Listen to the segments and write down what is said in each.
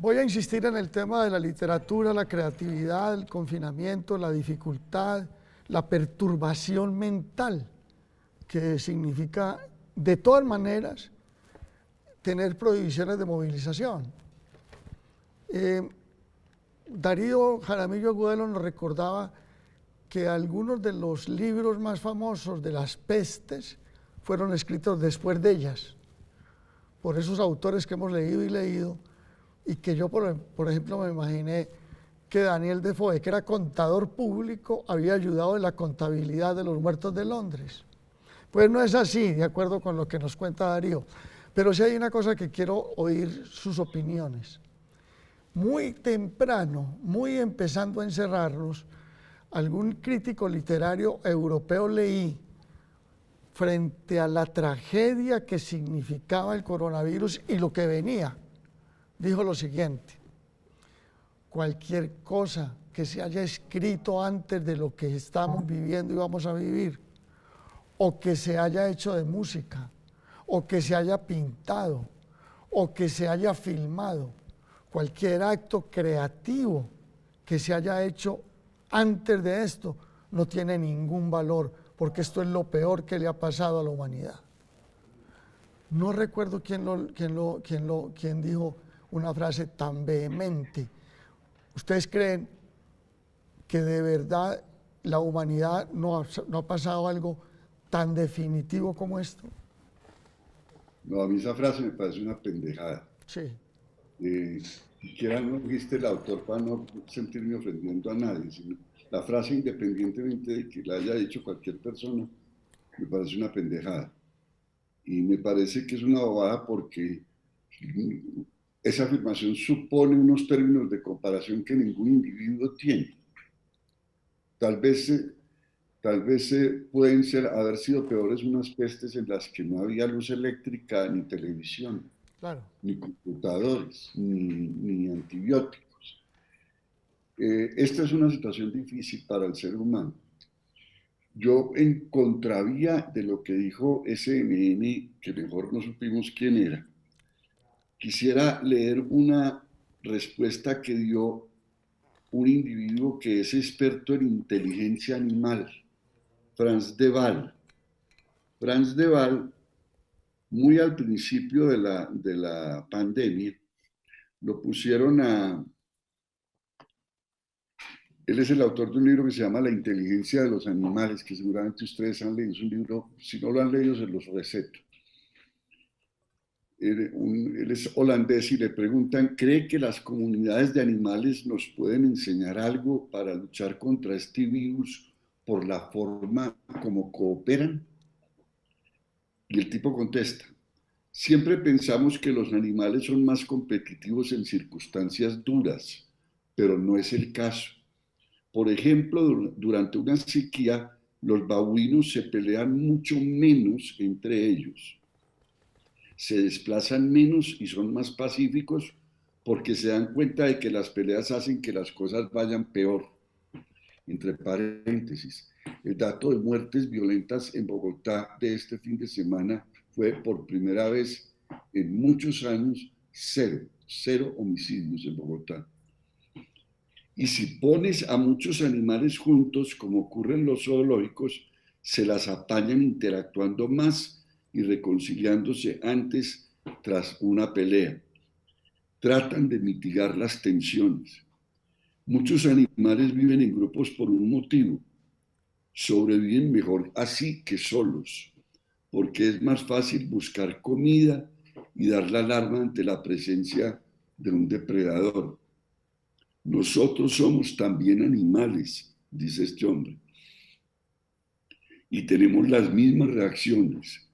Voy a insistir en el tema de la literatura, la creatividad, el confinamiento, la dificultad, la perturbación mental, que significa, de todas maneras, tener prohibiciones de movilización. Darío Jaramillo Agudelo nos recordaba que algunos de los libros más famosos de las pestes fueron escritos después de ellas, por esos autores que hemos leído y leído, y que yo, por ejemplo, me imaginé que Daniel Defoe, que era contador público, había ayudado en la contabilidad de los muertos de Londres. Pues no es así, de acuerdo con lo que nos cuenta Darío. Pero sí hay una cosa que quiero oír sus opiniones. Muy temprano, muy empezando a encerrarnos, algún crítico literario europeo leí, frente a la tragedia que significaba el coronavirus y lo que venía, dijo lo siguiente: cualquier cosa que se haya escrito antes de lo que estamos viviendo y vamos a vivir, o que se haya hecho de música, o que se haya pintado, o que se haya filmado, cualquier acto creativo que se haya hecho antes de esto no tiene ningún valor, porque esto es lo peor que le ha pasado a la humanidad. No recuerdo quién dijo una frase tan vehemente. ¿Ustedes creen que de verdad la humanidad no ha pasado algo tan definitivo como esto? No, a mí esa frase me parece una pendejada. Sí. Siquiera no dijiste el autor para no sentirme ofendiendo a nadie, sino la frase, independientemente de que la haya dicho cualquier persona, me parece una pendejada. Y me parece que es una bobada porque esa afirmación supone unos términos de comparación que ningún individuo tiene. Tal vez pueden haber sido peores unas pestes en las que no había luz eléctrica ni televisión, Claro. ni computadores, ni antibióticos. Esta es una situación difícil para el ser humano. Yo, en contravía de lo que dijo CNN, que mejor no supimos quién era, quisiera leer una respuesta que dio un individuo que es experto en inteligencia animal, Franz de Waal. Franz de Waal, muy al principio de la pandemia, lo pusieron a... Él es el autor de un libro que se llama La inteligencia de los animales, que seguramente ustedes han leído. Es un libro, si no lo han leído, se los receto. Él es holandés y le preguntan, ¿cree que las comunidades de animales nos pueden enseñar algo para luchar contra este virus por la forma como cooperan? Y el tipo contesta, siempre pensamos que los animales son más competitivos en circunstancias duras, pero no es el caso. Por ejemplo, durante una sequía, los babuinos se pelean mucho menos entre ellos. Se desplazan menos y son más pacíficos porque se dan cuenta de que las peleas hacen que las cosas vayan peor. Entre paréntesis, el dato de muertes violentas en Bogotá de este fin de semana fue por primera vez en muchos años cero homicidios en Bogotá. Y si pones a muchos animales juntos, como ocurre en los zoológicos, se las apañan interactuando más y reconciliándose antes tras una pelea. Tratan de mitigar las tensiones. Muchos animales viven en grupos por un motivo. Sobreviven mejor así que solos, porque es más fácil buscar comida y dar la alarma ante la presencia de un depredador. Nosotros somos también animales, dice este hombre, y tenemos las mismas reacciones.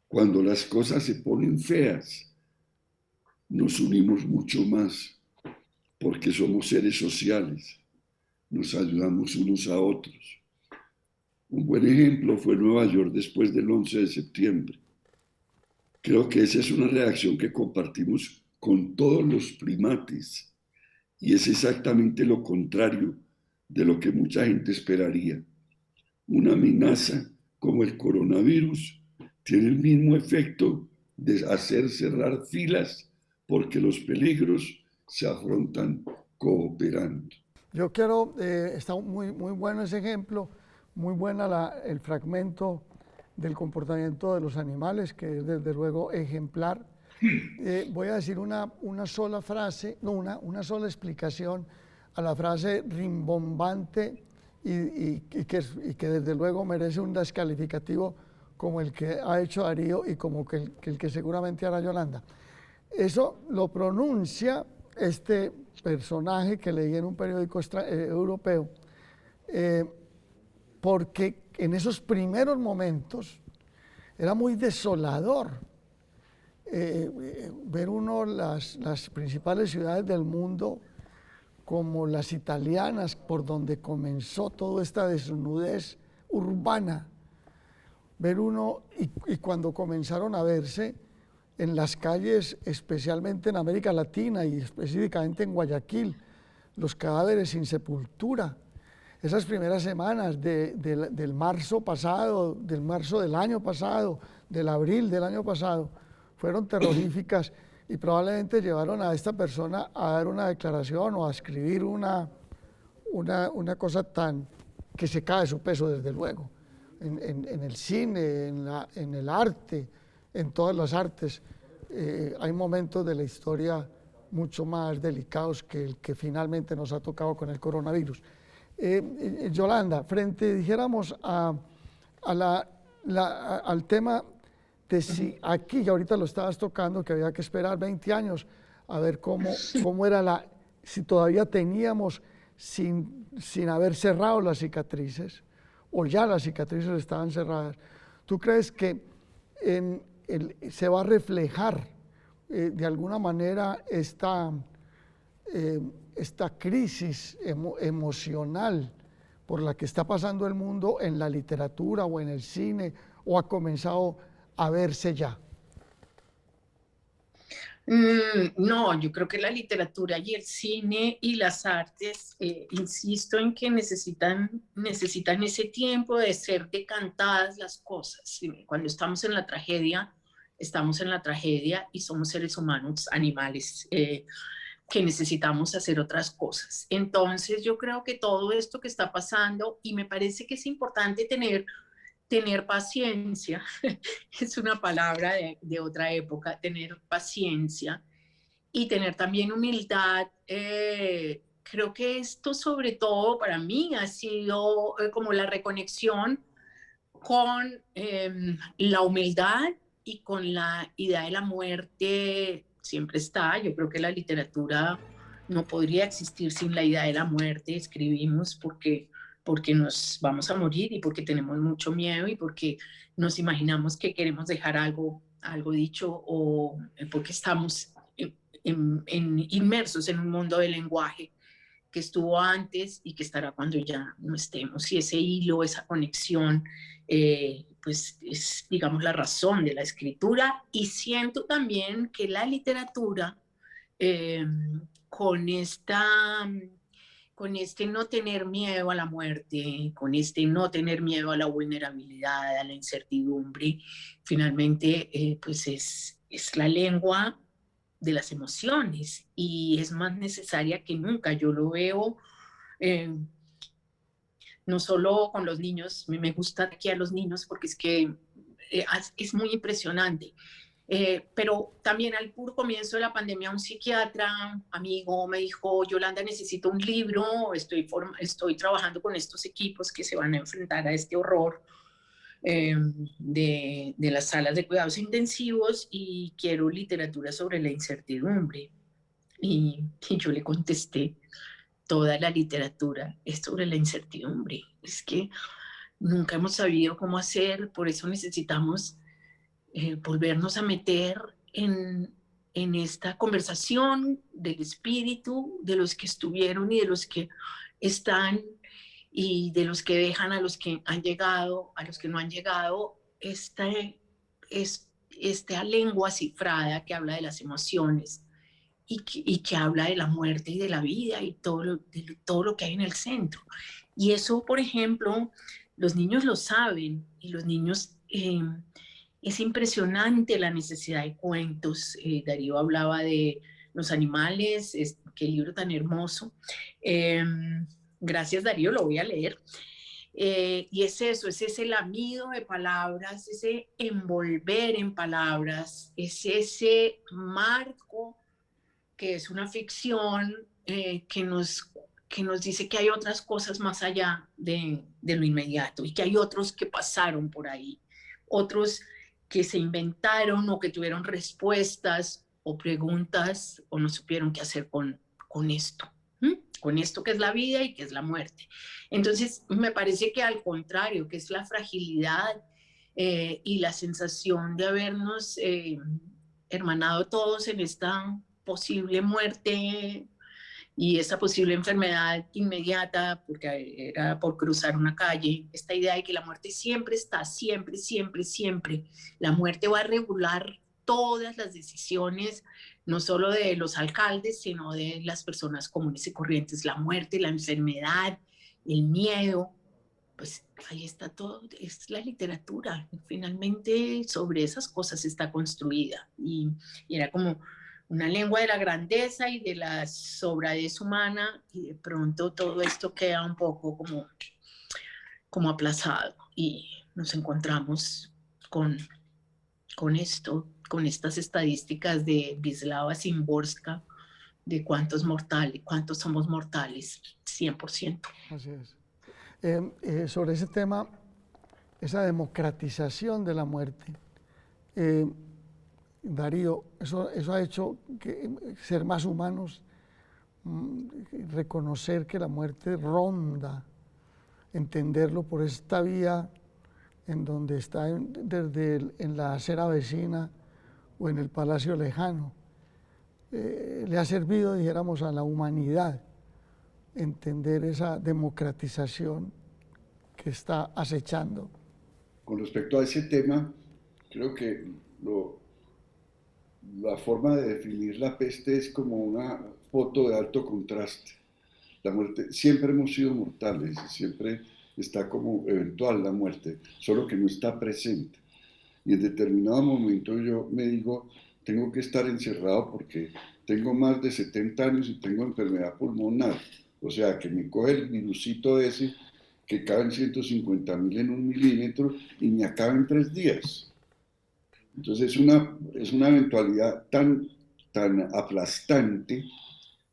Cuando las cosas se ponen feas, nos unimos mucho más, porque somos seres sociales, nos ayudamos unos a otros. Un buen ejemplo fue Nueva York después del 11 de septiembre. Creo que esa es una reacción que compartimos con todos los primates y es exactamente lo contrario de lo que mucha gente esperaría. Una amenaza como el coronavirus tiene el mismo efecto de hacer cerrar filas porque los peligros se afrontan cooperando. Yo quiero, está muy bueno ese ejemplo, muy buena el fragmento del comportamiento de los animales, que es desde luego ejemplar. Voy a decir una sola frase, no, una sola explicación a la frase rimbombante y que desde luego merece un descalificativo como el que ha hecho Darío y como el que seguramente hará Yolanda. Eso lo pronuncia este personaje que leí en un periódico europeo, porque en esos primeros momentos era muy desolador ver uno las principales ciudades del mundo como las italianas, por donde comenzó toda esta desnudez urbana, ver uno, y cuando comenzaron a verse en las calles, especialmente en América Latina y específicamente en Guayaquil, los cadáveres sin sepultura. Esas primeras semanas del marzo pasado, del marzo del año pasado, del abril del año pasado, fueron terroríficas y probablemente llevaron a esta persona a dar una declaración o a escribir una cosa tan que se cae de su peso, desde luego, en el cine, en el arte, en todas las artes. Hay momentos de la historia mucho más delicados que el que finalmente nos ha tocado con el coronavirus. Yolanda, dijéramos, al tema de si aquí, y ahorita lo estabas tocando, que había que esperar 20 años a ver cómo era si todavía teníamos sin haber cerrado las cicatrices, o ya las cicatrices estaban cerradas. ¿Tú crees que se va a reflejar de alguna manera esta crisis emocional por la que está pasando el mundo en la literatura o en el cine, o ha comenzado a verse ya? No, yo creo que la literatura y el cine y las artes, insisto en que necesitan ese tiempo de ser decantadas las cosas. Cuando estamos en la tragedia y somos seres humanos, animales, que necesitamos hacer otras cosas. Entonces yo creo que todo esto que está pasando, y me parece que es importante tener paciencia, es una palabra de otra época, tener paciencia y tener también humildad. Creo que esto sobre todo para mí ha sido como la reconexión con la humildad y con la idea de la muerte. Siempre está, yo creo que la literatura no podría existir sin la idea de la muerte. Escribimos porque nos vamos a morir y porque tenemos mucho miedo y porque nos imaginamos que queremos dejar algo dicho, o porque estamos inmersos en un mundo del lenguaje que estuvo antes y que estará cuando ya no estemos. Y ese hilo, esa conexión, pues es, digamos, la razón de la escritura. Y siento también que la literatura, con este no tener miedo a la muerte, con este no tener miedo a la vulnerabilidad, a la incertidumbre, finalmente pues es la lengua de las emociones, y es más necesaria que nunca. Yo lo veo no solo con los niños, me gusta aquí a los niños porque es que es muy impresionante. Pero también al puro comienzo de la pandemia, un psiquiatra amigo me dijo: Yolanda, necesito un libro, estoy trabajando con estos equipos que se van a enfrentar a este horror de las salas de cuidados intensivos, y quiero literatura sobre la incertidumbre. Y yo le contesté: toda la literatura es sobre la incertidumbre. Es que nunca hemos sabido cómo hacer, por eso necesitamos volvernos a meter en esta conversación del espíritu, de los que estuvieron y de los que están, y de los que dejan a los que han llegado, a los que no han llegado. Esta lengua cifrada que habla de las emociones y que habla de la muerte y de la vida y todo lo que hay en el centro. Y eso, por ejemplo, los niños lo saben, y los niños... es impresionante la necesidad de cuentos. Darío hablaba de los animales, qué libro tan hermoso. Gracias, Darío, lo voy a leer. Y es eso, es ese lamido de palabras, ese envolver en palabras, es ese marco que es una ficción que nos dice que hay otras cosas más allá de lo inmediato y que hay otros que pasaron por ahí, otros que se inventaron o que tuvieron respuestas o preguntas o no supieron qué hacer con esto. Con esto que es la vida y que es la muerte. Entonces, me parece que al contrario, que es la fragilidad y la sensación de habernos hermanado todos en esta posible muerte y esa posible enfermedad inmediata, porque era por cruzar una calle, esta idea de que la muerte siempre está, siempre, siempre, siempre. La muerte va a regular todas las decisiones, no solo de los alcaldes, sino de las personas comunes y corrientes. La muerte, la enfermedad, el miedo, pues ahí está todo, es la literatura. Finalmente sobre esas cosas está construida. Y era como una lengua de la grandeza y de la sobradez humana, y de pronto todo esto queda un poco como aplazado y nos encontramos con esto, con estas estadísticas de Wisława Szymborska, de cuántos somos mortales, 100%. Así es. Sobre ese tema, esa democratización de la muerte, Darío, eso ha hecho que ser más humanos, reconocer que la muerte ronda, entenderlo por esta vía en donde está en la acera vecina o en el palacio lejano. Le ha servido, dijéramos, a la humanidad entender esa democratización que está acechando. Con respecto a ese tema, creo que la forma de definir la peste es como una foto de alto contraste. La muerte, siempre hemos sido mortales, siempre está como eventual la muerte, solo que no está presente. Y en determinado momento yo me digo, tengo que estar encerrado porque tengo más de 70 años y tengo enfermedad pulmonar. O sea, que me coge el virusito ese que caben 150.000 en 1 milímetro y me acaba en 3 días. Entonces es una eventualidad tan aplastante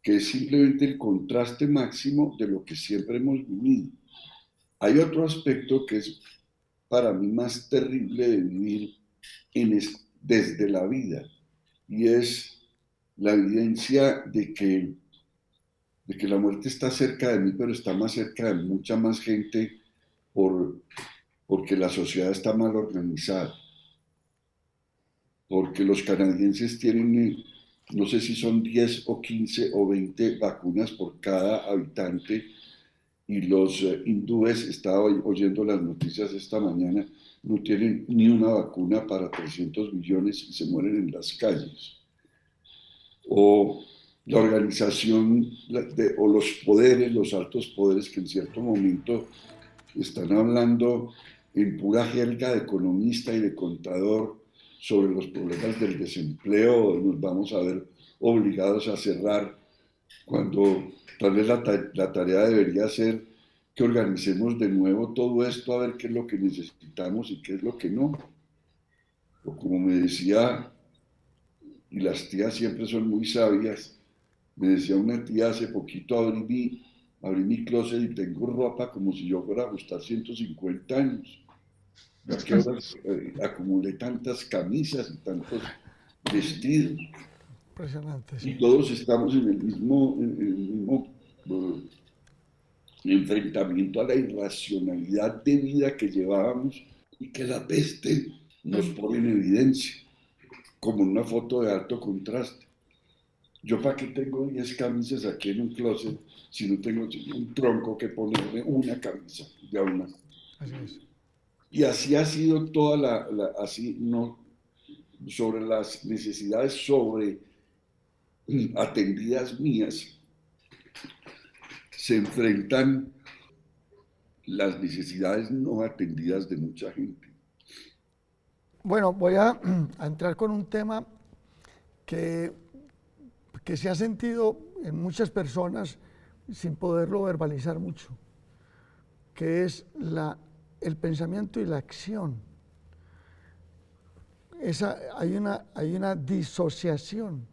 que es simplemente el contraste máximo de lo que siempre hemos vivido. Hay otro aspecto que es para mí más terrible de vivir desde la vida, y es la evidencia de que la muerte está cerca de mí, pero está más cerca de mucha más gente porque la sociedad está mal organizada. Porque los canadienses tienen, no sé si son 10 o 15 o 20 vacunas por cada habitante, y los hindúes, estaba oyendo las noticias esta mañana, no tienen ni una vacuna para 300 millones y se mueren en las calles. O la organización o los poderes, los altos poderes que en cierto momento están hablando en pura jerga de economista y de contador sobre los problemas del desempleo. Nos vamos a ver obligados a cerrar cuando tal vez la tarea debería ser que organicemos de nuevo todo esto a ver qué es lo que necesitamos y qué es lo que no. O como me decía, y las tías siempre son muy sabias, me decía una tía hace poquito, abrí mi closet y tengo ropa como si yo fuera a ajustar 150 años. ¿A qué horas acumulé tantas camisas y tantos vestidos? Impresionante, sí. Y todos estamos en el mismo enfrentamiento a la irracionalidad de vida que llevábamos y que la peste nos pone en evidencia, como una foto de alto contraste. Yo para qué tengo 10 camisas aquí en un closet si no tengo un tronco que ponerme una camisa, ya una. Así es. Y así ha sido toda sobre las necesidades atendidas mías, se enfrentan las necesidades no atendidas de mucha gente. Bueno, voy a entrar con un tema que que se ha sentido en muchas personas sin poderlo verbalizar mucho, que es el pensamiento y la acción. Hay una disociación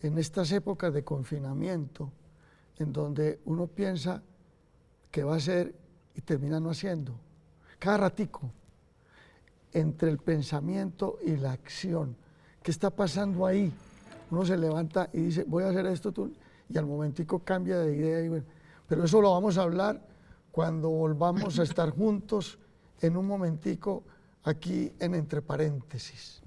en estas épocas de confinamiento, en donde uno piensa que va a hacer y termina no haciendo. Cada ratico, entre el pensamiento y la acción. ¿Qué está pasando ahí? Uno se levanta y dice, voy a hacer esto, y al momentico cambia de idea. Y bueno, pero eso lo vamos a hablar cuando volvamos a estar juntos en un momentico aquí en Entre Paréntesis.